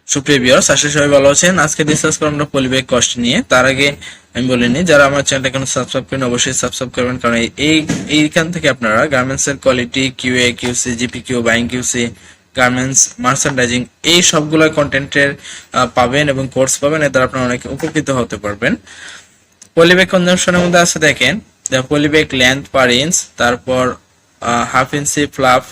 সুপ্রিয় ভিউয়ার্স, আশা করি সবাই ভালো আছেন। আজকে ডিসকাস করব আমরা পলিব্যাগ কস্ট নিয়ে। তার আগে আমি বলিনি, যারা আমার চ্যানেলটা এখনো সাবস্ক্রাইব করেন অবশ্যই সাবস্ক্রাইব করবেন, কারণ এইখান থেকে আপনারা গার্মেন্টস এর quality, QA, QC, GPQ, buying QC, garments merchandising এই সবগুলো কন্টেন্টের পাবেন এবং কোর্স পাবেন। এর দ্বারা আপনারা অনেক উপকৃত হতে পারবেন। পলিব্যাগ কনজাম্পশনের মধ্যে আছে দেখেন, পলিব্যাগ লেন্থ পার ইঞ্চ, তারপর হাফ ইঞ্চি ফ্লাফ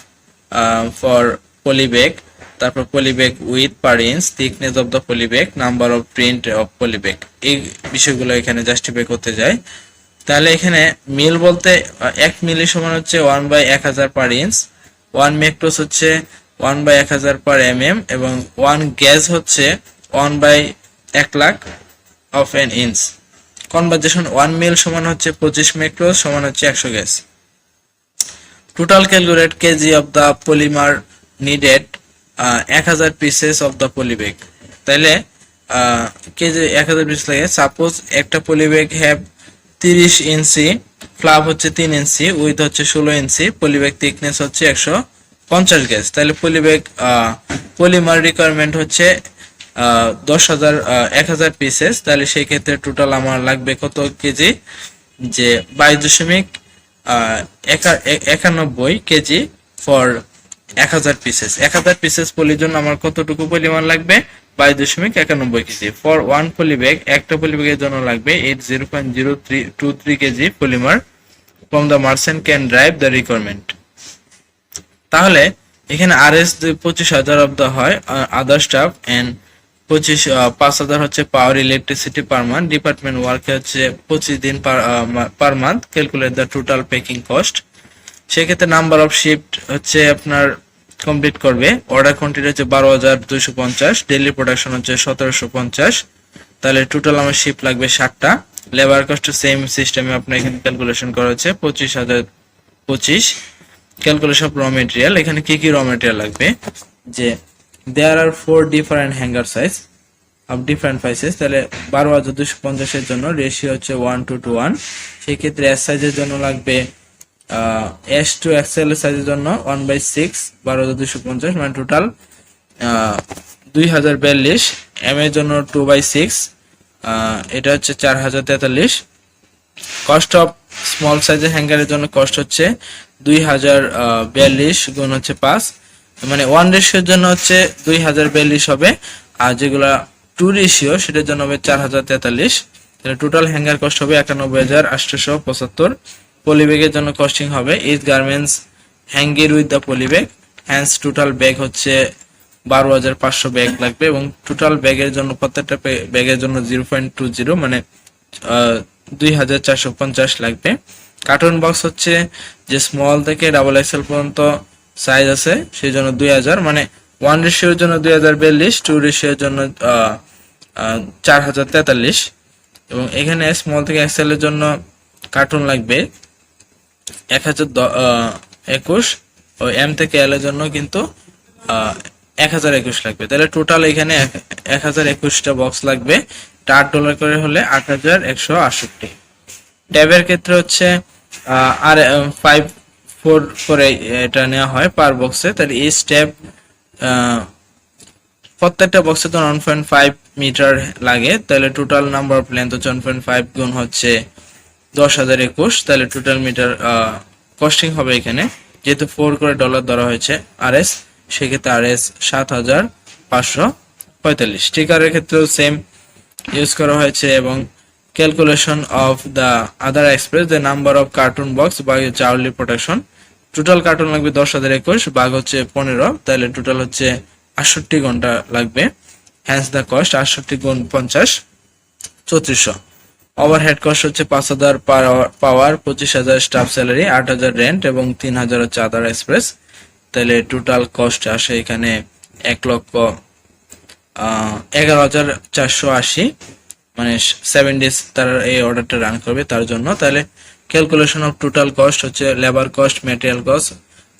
ফর পলিব্যাগ, তারপর polybag with per inch, thickness of the polybag, number of print of polybag, এই বিষয়গুলো এখানে জাস্টিফাই করতে যায়। তাহলে এখানে মিল বলতে 1 মিলি সমান হচ্ছে 1/1000 পার ইঞ্চ, 1 মেক্টোস হচ্ছে 1/1000 পার mm, এবং 1 গ্যাজ হচ্ছে 1/1,00,000 অফ এন ইঞ্চ। কনভার্জেশন 1 মিল সমান হচ্ছে 25 মেক্টোস সমান হচ্ছে 100 gas. Total calculate KG of the polymer needed 1000 pieces of the polybag. তাহলে কেজি 1000 পিস লাগে। সাপোজ একটা পলিব্যাগ হ্যাভ 30 ইঞ্চি, ফ্লাপ হচ্ছে 3 ইঞ্চি, উইথ হচ্ছে 16 ইঞ্চি, পলিব্যাগ থিকনেস হচ্ছে 150 গ্যাস। তাহলে পলিব্যাগ পলিমার রিকোয়ারমেন্ট হচ্ছে 1000 পিসেস। তাহলে সেই ক্ষেত্রে টোটাল আমার লাগবে কত কেজি, যে 22.91 কেজি ফর 1000 পিসেস। 1000 পিসেস পলির জন্য আমার কতটুকু পরিমাণ লাগবে, 22.91 কেজি। ফর 1 পলিব্যাগ, একটা পলিব্যাগের জন্য লাগবে 80.0323 KG polymer from the merchant can drive the requirement. তাহলে এখানে আরএস 25,000 অফ দা হয় আদার স্টাফ, এন্ড 5,000 হচ্ছে পাওয়ার ইলেকট্রিসিটি পার মান্থ, ডিপার্টমেন্ট ওয়ার্কে হচ্ছে 25 দিন per month. Calculate the total packing cost. সেক্ষেত্রে নাম্বার অফ শিফট হচ্ছে আপনার কমপ্লিট করবে। অর্ডার কোয়ান্টিটি হচ্ছে 12,250, ডেইলি প্রোডাকশন হচ্ছে 1,750। তাহলে টোটাল আমার শিফট লাগবে 60টা। লেবার কস্ট সেম সিস্টেমে আপনার এখানে ক্যালকুলেশন করা হচ্ছে 25,025। ক্যালকুলেশন অফ র মেটেরিয়াল, এখানে কি কি র মেটেরিয়াল লাগবে, যে দেয়ার আর 4 different hanger size of different prices. তাহলে 12,250 এর জন্য রেশিও হচ্ছে 1:1। সেই ক্ষেত্রে এস সাইজের জন্য লাগবে এস টু এক্সেল সাইজের জন্য 1/6 12,250, মানে টোটাল 2042। এম এর জন্য 2/6, এটা হচ্ছে 4043। কস্ট অফ স্মল সাইজের হ্যাঙ্গারের জন্য কস্ট হচ্ছে 2042 গুণ হচ্ছে 5, মানে 1 রেশিওর জন্য হচ্ছে 2042 হবে, আর যেগুলা 2 রেশিও সেটার জন্য হবে 4043। তাহলে টোটাল হ্যাঙ্গার কস্ট হবে 91,875। পলিব্যাগের জন্য কস্টিং হবে each garments hanger with the polybag, hence total bag হচ্ছে 12,500 ব্যাগ লাগবে, এবং টোটাল ব্যাগের জন্য প্রত্যেকটা ব্যাগের জন্য 0.20 মানে 2,450 লাগবে। কার্টুন বক্স হচ্ছে যে স্মল থেকে ডাবল এক্সেল পর্যন্ত সাইজ আছে সেই জন্য 2000, মানে 1 রেশিওর জন্য 2042, 2 রেশিওর জন্য 4043। এবং এখানে স্মল থেকে এক্সেল এর জন্য কার্টুন লাগবে 1021, ও এম থেকে এল এর জন্য কিন্তু 1021 লাগবে। তাহলে টোটাল এখানে 1021টা বক্স লাগবে। $8 করে হলে 8,168। ট্যাবের ক্ষেত্রে হচ্ছে আর 5-4 করে এটা নেওয়া হয় পার বক্সে। তাহলে এই স্টেপ প্রত্যেকটা বক্সে তো 1.5 মিটার লাগে। তাহলে টোটাল নাম্বার অফ লেন্থ হচ্ছে 1.5 গুণ হচ্ছে 10,021। তাহলে টোটাল মিটার কস্টিং হবে এখানে, যেহেতু 4 করে ডলার ধরা হয়েছে আরএস, সেক্ষেত্রে আরএস 7,545। স্টিকারের ক্ষেত্রেও সেম ইউজ করা হয়েছে। এবং calculation of the other express, the number of cartoon box বা আওয়ারলি প্রোডাকশন। টোটাল কার্টুন লাগবে 10,021 ভাগ হচ্ছে 15, তাহলে টোটাল হচ্ছে 68 ঘন্টা লাগবে। হ্যান্স দ্য কস্ট 68 গুণ 50 3400। ওভারহেড কস্ট হচ্ছে 5,000 পাওয়ার, 25,000 স্টাফ স্যালারি, 8,000 রেন্ট এবং 3,000 হচ্ছে আদার এক্সপ্রেস। তাহলে টোটাল কস্ট আসে এখানে 1,11,480, মানে 7 ডেজ তারা এই অর্ডারটা রান করবে তার জন্য। তাহলে ক্যালকুলেশন অফ টোটাল কস্ট হচ্ছে লেবার কস্ট, ম্যাটেরিয়াল কস্ট,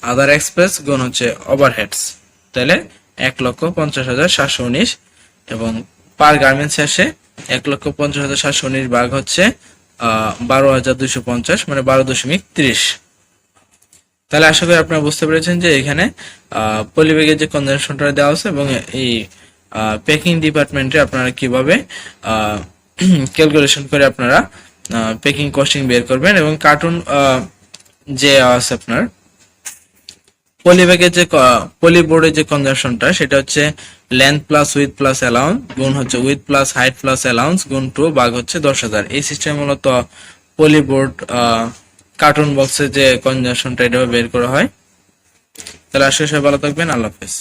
আদার এক্সপ্রেস গুণ হচ্ছে ওভারহেডস। তাহলে 1,50,719, এবং পার গার্মেন্টস আসে 1,50,719 ভাগ হচ্ছে 12,250, মানে 12.30। তাহলে আশা করি আপনারা বুঝতে পেরেছেন যে এখানে পলিব্যাগের যে কনজাম্পশনটা দেওয়া আছে এবং এই প্যাকিং ডিপার্টমেন্টে আপনারা কিভাবে ক্যালকুলেশন করে আপনারা প্যাকিং কস্টিং বের করবেন, এবং কার্টুন যে আছে আপনার পলিব্যাগের যে পলিবোর্ডের যে কনজাম্পশনটা সেটা হচ্ছে length plus with plus allowance গুণ হচ্ছে with plus height plus allowance গুণ 2 ভাগ হচ্ছে 10,000। এই সিস্টেম মূলত পলিবোর্ড কার্টুন বক্সের যে কনজাম্পশনটা এটা বের করা হয়। তাহলে আজকে সবাই ভালো থাকবেন, আল্লাহ হাফেজ।